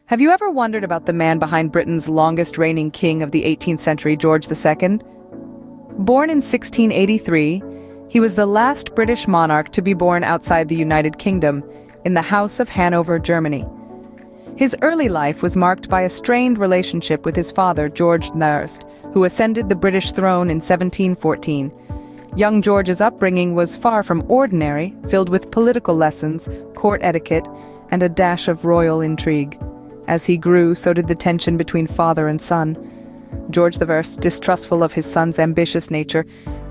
Have you ever wondered about the man behind Britain's longest reigning king of the 18th century, George II? Born in 1683, he was the last British monarch to be born outside the United Kingdom, in the House of Hanover, Germany. His early life was marked by a strained relationship with his father, George I, who ascended the British throne in 1714. Young George's upbringing was far from ordinary, filled with political lessons, court etiquette, and a dash of royal intrigue. As he grew, so did the tension between father and son. George I, distrustful of his son's ambitious nature,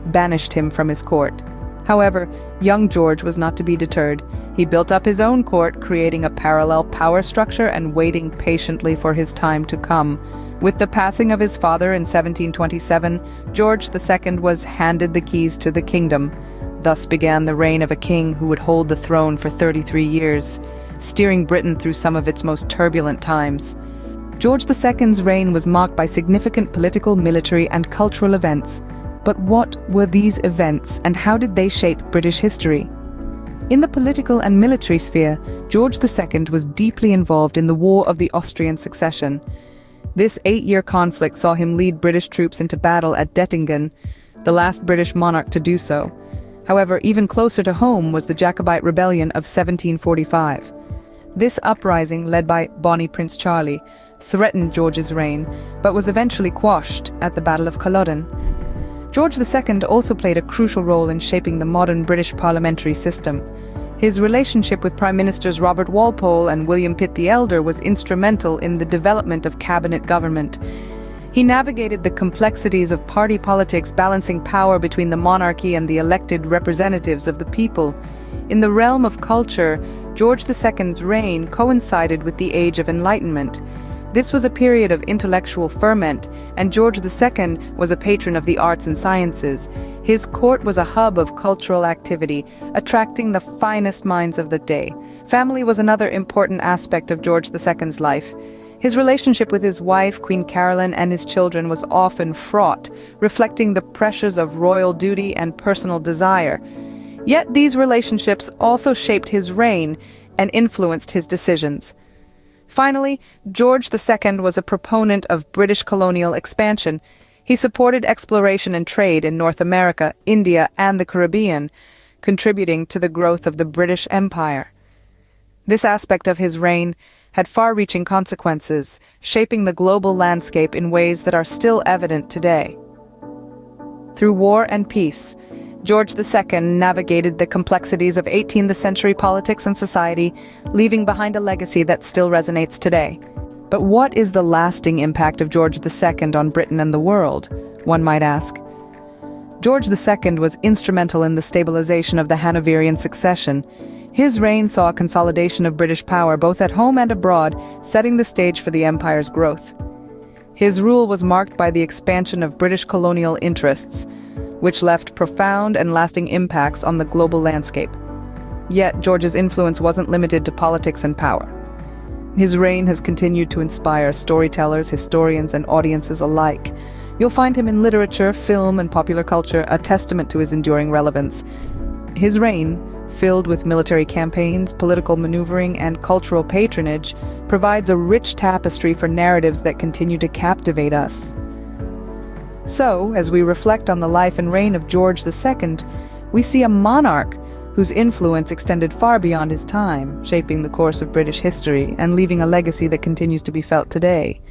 banished him from his court. However, young George was not to be deterred. He built up his own court, creating a parallel power structure and waiting patiently for his time to come. With the passing of his father in 1727, George II was handed the keys to the kingdom. Thus began the reign of a king who would hold the throne for 33 years, steering Britain through some of its most turbulent times. George II's reign was marked by significant political, military, and cultural events. But what were these events, and how did they shape British history? In the political and military sphere, George II was deeply involved in the War of the Austrian Succession. This 8-year conflict saw him lead British troops into battle at Dettingen, the last British monarch to do so. However, even closer to home was the Jacobite Rebellion of 1745. This uprising, led by Bonnie Prince Charlie, threatened George's reign, but was eventually quashed at the Battle of Culloden. George II also played a crucial role in shaping the modern British parliamentary system. His relationship with Prime Ministers Robert Walpole and William Pitt the Elder was instrumental in the development of cabinet government. He navigated the complexities of party politics, balancing power between the monarchy and the elected representatives of the people. In the realm of culture, George II's reign coincided with the Age of Enlightenment. This was a period of intellectual ferment, and George II was a patron of the arts and sciences. His court was a hub of cultural activity, attracting the finest minds of the day. Family was another important aspect of George II's life. His relationship with his wife, Queen Caroline, and his children was often fraught, reflecting the pressures of royal duty and personal desire. Yet these relationships also shaped his reign and influenced his decisions. Finally, George II was a proponent of British colonial expansion. He supported exploration and trade in North America, India, and the Caribbean, contributing to the growth of the British Empire. This aspect of his reign had far-reaching consequences, shaping the global landscape in ways that are still evident today. Through war and peace, George II navigated the complexities of 18th century politics and society, leaving behind a legacy that still resonates today. But what is the lasting impact of George II on Britain and the world, one might ask? George II was instrumental in the stabilization of the Hanoverian succession. His reign saw a consolidation of British power both at home and abroad, setting the stage for the empire's growth. His rule was marked by the expansion of British colonial interests, which left profound and lasting impacts on the global landscape. Yet, George's influence wasn't limited to politics and power. His reign has continued to inspire storytellers, historians, and audiences alike. You'll find him in literature, film, and popular culture, a testament to his enduring relevance. His reign, filled with military campaigns, political maneuvering, and cultural patronage, provides a rich tapestry for narratives that continue to captivate us. So, as we reflect on the life and reign of George II, we see a monarch whose influence extended far beyond his time, shaping the course of British history and leaving a legacy that continues to be felt today.